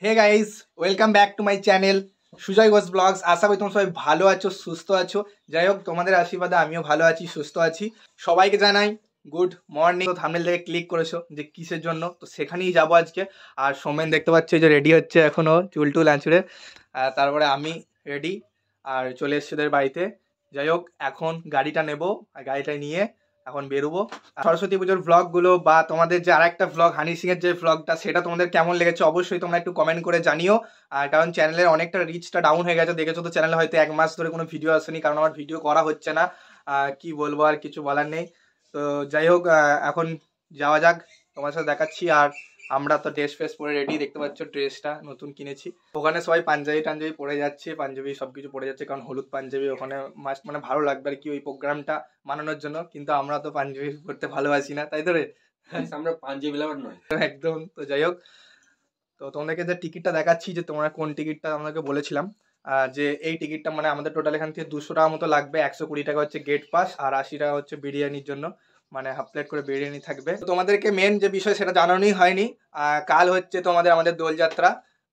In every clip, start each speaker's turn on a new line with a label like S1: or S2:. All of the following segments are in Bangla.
S1: Hey guys, welcome back to my channel Sujoy Ghosh vlogs. আশা করি তোমরা সবাই ভালো আছো, সুস্থ আছো। যাই হোক, তোমাদের আশীর্বাদে আমিও ভালো আছি, সুস্থ আছি। সবাইকে জানাই গুড মর্নিং। তো থাম্বনেল থেকে ক্লিক করেছো যে কিসের জন্য, তো সেখানেই যাবো আজকে। আর সোমেন দেখতে পাচ্ছ যে রেডি হচ্ছে এখনও চুল আঁচড়ে। তারপরে আমি রেডি আর চলে এসছি ওদের বাড়িতে। যাই হোক, এখন গাড়িটা নেবো আর গাড়িটা নিয়ে এখন বেরোবো। সরস্বতী পুজোর ব্লগগুলো বা তোমাদের যে আরেকটা ব্লগ হানি সিং এর যে ব্লগটা, সেটা তোমাদের কেমন লেগেছে অবশ্যই তোমরা একটু কমেন্ট করে জানিও। আর কারণ চ্যানেলের অনেকটা রিচটা ডাউন হয়ে গেছে, দেখেছো তো চ্যানেলে হয়তো 1 মাস ধরে কোনো ভিডিও আসেনি, কারণ আমার ভিডিও করা হচ্ছে না। কি বলবো, আর কিছু বলার নেই। তো যাই হোক, এখন যাওয়া যাক, তোমার সাথে দেখাচ্ছি। আর আমরা তো ড্রেস ফ্রেস পরে রেডি, দেখতে পাচ্ছ ড্রেসটা নতুন কিনেছি। ওখানে সবাই পাঞ্জাবি টাঞ্জাবি পরে যাচ্ছে, পাঞ্জাবি সব কিছু পরে যাচ্ছে, কারণ হলুদ পাঞ্জাবি ওখানে মাস্ট, মানে ভালো লাগবে আর কি ওই প্রোগ্রামটা মানানোর জন্য। কিন্তু আমরা তো পাঞ্জাবি পরতে ভালোবাসি না, তাই তো রে?
S2: আমরা পাঞ্জাবি লাভার নয়
S1: একদম। তো যাই হোক, তো তোমাদেরকে যে টিকিটটা দেখাচ্ছি, যে তোমরা কোন টিকিটটা আমাদেরকে বলেছিলাম, যে এই টিকিটটা মানে আমাদের টোটাল এখান থেকে 200 টাকা মতো লাগবে। 120 টাকা হচ্ছে গেট পাস আর 80 টাকা হচ্ছে বিরিয়ানির জন্য, মানে হাফ প্লেট করে বিরিয়ানি থাকবে। তো তোমাদেরকে মেন যে বিষয় সেটা জানানোই হয়নি। কাল হচ্ছে আমাদের দোলযাত্রা।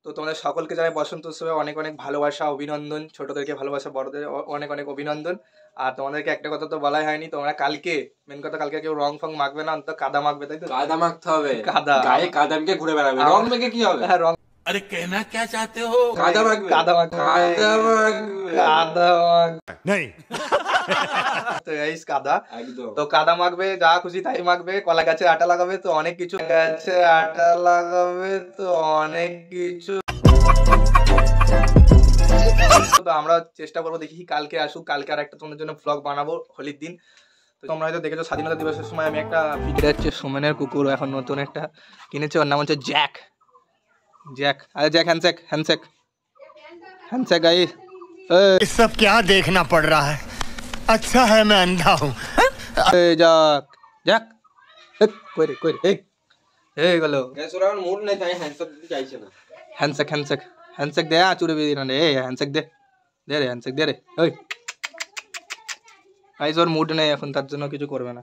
S1: তো তোমাদের সকলকে জানাই বসন্ত উৎসবে অনেক অনেক ভালোবাসা, অভিনন্দন। ছোটদেরকে ভালোবাসা, বড়দের অনেক অনেক অভিনন্দন। আর তোমাদেরকে একটা কথা তো বলাই হয়নি, তোমরা কালকে মেন কথা, কালকে কেউ রং ফং মাখবে না, অন্তত কাদা মাখবে, তাই তো?
S2: কাদা মাখতে হবে,
S1: কাদা
S2: গায়ে কাদা মেখে ঘুরে বেড়াবে। রং মেখে কি হবে?
S1: হ্যাঁ, রং।
S3: अरे कहना क्या चाहते हो?
S2: কাদা মাখবে,
S1: কাদা মাখবে,
S2: কাদা মাখবে,
S1: কাদা মাখবে।
S3: नहीं
S1: তো গাইস, কাদা
S2: একদম।
S1: তো কাদা মাখবে, যা খুশি তাই মাখবে। কলা গাছের আটা লাগাবে, তো অনেক কিছু গাছের আটা লাগাবে, তো অনেক কিছু। তো আমরা চেষ্টা করবো, দেখি কালকে আসুক, কালকে আর একটা তোমাদের জন্য ব্লগ বানাবো হোলির দিন। তো তোমরা হয়তো দেখেছো স্বাধীনতা দিবসের সময় আমি একটা ভিডিও হচ্ছে সোমেনের কুকুর এখন নতুন একটা কিনেছে, ওর নাম হচ্ছে জ্যাক। জ্যাক, আরে Jack, handshake handshake handshake guys.
S3: ये सब क्या देखना पड़ रहा है? अच्छा है मैं अंधा हूँ।
S1: যাক যাক, কই রে এই গেল।
S2: গ্যাসের মুড নাই, তাই হ্যান্ডশেক দিতে চাইছে না।
S1: হ্যান্ডশেক হ্যান্ডশেক হ্যান্ডশেক দে, আচুরে বেরিয়ে না রে। হ্যান্ডশেক দে রে, হ্যান্ডশেক দে রে। ওই গাইস, ওর মুড নেই এখন, তার জন্য কিছু করবে না।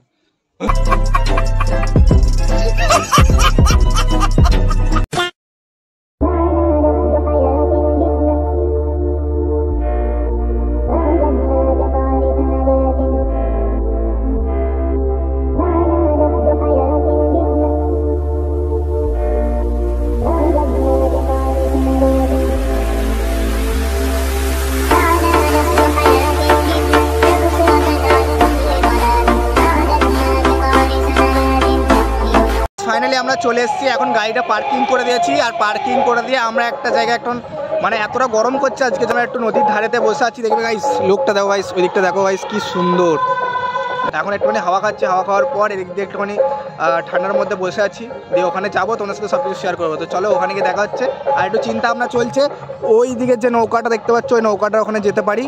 S1: ফাইনালি আমরা চলে এসেছি, এখন গাড়িটা পার্কিং করে দিয়েছি। আর পার্কিং করে দিয়ে আমরা একটা জায়গায় এখন, মানে এতটা গরম করছে আজকে, যেন একটু নদীর ধারেতে বসে আছি। দেখবে গাইস, লোকটা দেখো গাইস, ওই দিকটা দেখো গাইস, কি সুন্দর। এখন একটুখানি হাওয়া খাচ্ছে, হাওয়া খাওয়ার পর এদিক দিয়ে একটুখানি ঠান্ডার মধ্যে বসে আছি, দিয়ে ওখানে যাবো, তোমাদের সাথে সব কিছু শেয়ার করবো। তো চলো, ওখানে গিয়ে দেখা হচ্ছে। আর একটু চিন্তা ভাবনা চলছে, ওই দিকের যে নৌকাটা দেখতে পাচ্ছ, ওই নৌকাটা ওখানে যেতে পারি,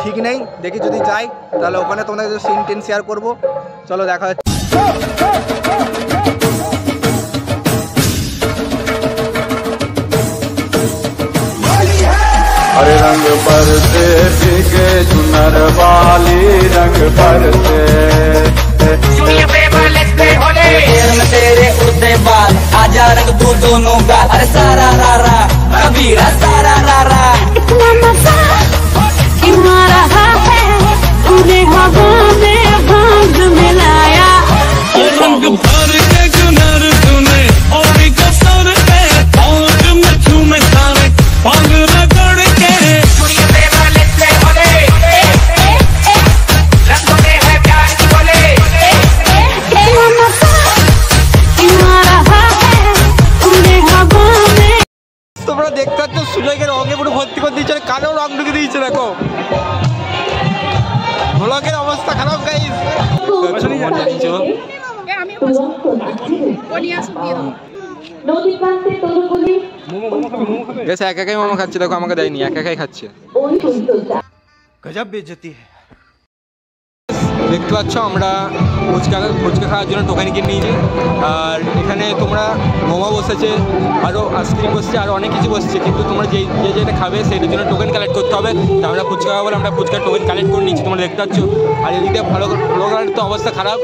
S1: ঠিক নেই, দেখি যদি যাই তাহলে ওখানে তোমাদের সিন টিন শেয়ার করবো। চলো, দেখা হচ্ছে।
S4: हरे रंग बरसे भीगे चुनर वाली रंग बरसे
S5: तेरे उड़ते बाल आजा रंग तू दोनों का। अरे सारा रारा कबीरा सारा रारा, इतना मजा क्यों आ रहा है, तूने हवा में भांग मिलाया। रंग भर के चुनर तूने और कसर पे और मछू में सारे पांग रगड़ के।
S1: তোমরা দেখতে পাচ্ছ সুজয়কে রঙে পুরো ভর্তি করে দিয়েছে, কানেও রং ঢুকে দিয়েছে। দেখো ব্লগের অবস্থা খারাপ গাইস।
S2: একা একাই মামা খাচ্ছে, দেখো আমাকে দেয়নি, একা একাই খাচ্ছে।
S3: गजब बेइज्जती है।
S2: দেখতে পাচ্ছ আমরা ফুচকা খাওয়ার জন্য টোকেন কিনে নিয়েছি। আর এখানে তোমরা মোমো বসেছে, আরও আইসক্রিম বসছে, আরও অনেক কিছু বসছে। কিন্তু তোমরা যেটা খাবে সেটার জন্য টোকেন কালেক্ট করতে হবে। তো আমরা ফুচকা খাওয়া বলে আমরা ফুচকার টোকেন কালেক্ট করে নিচ্ছি, তোমরা দেখতে পাচ্ছ। আর এদিকে ভালো তো অবস্থা খারাপ।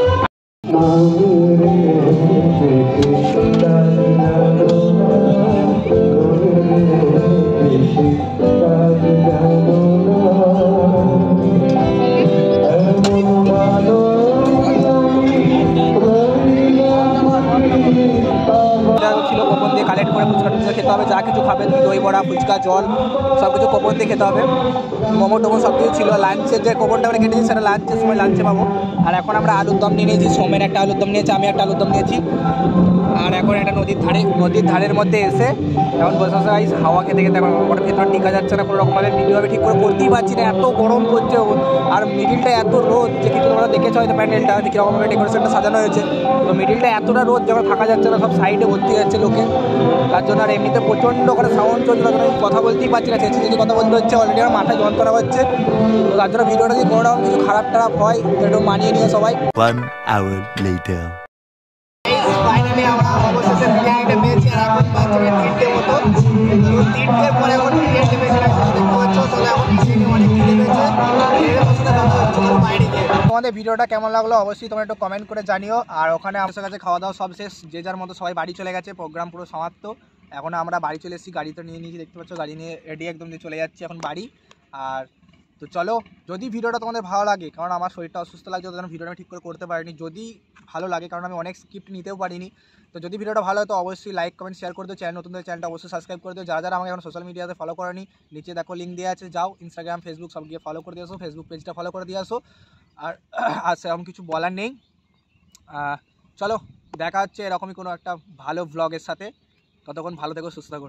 S1: দোকান থেকে খেতে হবে, যা কিছু খাবে তুমি দই বড়া ফুচকা জল সব কিছু কোপন দিয়ে খেতে হবে। মোমো টোমো সব কিছু ছিল। লাঞ্চের যে কোপনটা আমরা কেটেছি সেটা লাঞ্চের সময় লাঞ্চে পাবো। আর এখন আমরা আলুর দম নিয়ে নিয়েছি, সোমের একটা আলুর দম নিয়েছি, আমি একটা আলুর দম নিয়েছি। আর এখন একটা নদীর ধারের মধ্যে এসে এখন বসে বসে হাওয়া খেতে খেতে এখন ওটার ভেতরে টিকা যাচ্ছে না কোনো রকমভাবে, ভিডিও আমি ঠিক করে করতেই পারছি না, এত গরম করছে। আর মিডিলটা এত রোদ যে কিন্তু তোমরা দেখেছো হয়তো প্যান্ডেলটা কীরকমভাবে ডেকোরেশনটা সাজানো হয়েছে। তো মিডিলটা এতটা রোদ যখন থাকা যাচ্ছে না, সব সাইডে ভর্তি যাচ্ছে লোকে, তার জন্য। আর এমনিতে প্রচণ্ড করে সাউন্ড চলছে, তার জন্য আমি কথা বলতেই পারছি না, চেঁচিয়ে চেঁচিয়ে কথা বলতে হচ্ছে, অলরেডি আমার মাথায় যন্ত্রণা হচ্ছে। তো তার জন্য ভিডিওটা যদি কোনো রকম কিছু খারাপ টারাপ হয় একটু মানিয়ে নিয়ে সবাই।
S3: 1 hour later.
S1: ফাইনালি আমরা অবশেষে বিরিয়ানিটা পেয়েছি। আর এখন বাজে 3টে মতো, 3টের পরে এখন বিরিয়ানি পেয়েছি। তোমাদের ভিডিওটা কেমন লাগলো অবশ্যই তোমরা একটু কমেন্ট করে জানিও। আর ওখানে আমাদের কাছে খাওয়া দাওয়া সব শেষ, যে যার মতো সবাই বাড়ি চলে গেছে, প্রোগ্রাম পুরো সমাপ্ত। এখন আমরা বাড়ি চলে এসেছি, গাড়ি তো নিয়ে নিয়েছি দেখতে পাচ্ছ, গাড়ি নিয়ে রেডি একদম দিয়ে চলে যাচ্ছি এখন বাড়ি। আর তো চলো, যদি ভিডিওটা তোমাদের ভালো লাগে, কারণ আমার শরীরটা অসুস্থ লাগছে, ওই জন্য ভিডিওটা ঠিক করে করতে পারিনি। যদি ভালো লাগে, কারণ আমি অনেক স্ক্রিপ্ট নিতেও পারিনি, তো যদি ভিডিওটা ভালো হয় তো অবশ্যই লাইক কমেন্ট শেয়ার করে দিও। চ্যানেল নতুন চ্যানেলটা অবশ্যই সাবস্ক্রাইব করে দিও। যারা যারা আমাকে এখন সোশ্যাল মিডিয়াতে ফলো করেনি, নিচে দেখো লিঙ্ক দেওয়া আছে, যাও ইনস্টাগ্রাম ফেসবুক সব গিয়ে ফলো করে দিয়ে আসো, ফেসবুক পেজটা ফলো করে দিয়ে আসো। আর সেরকম কিছু বলার নেই। চলো দেখা হচ্ছে এরকমই কোনো একটা ভালো ভ্লগের সাথে। ততক্ষণ ভালো থেকো, সুস্থ থাকো।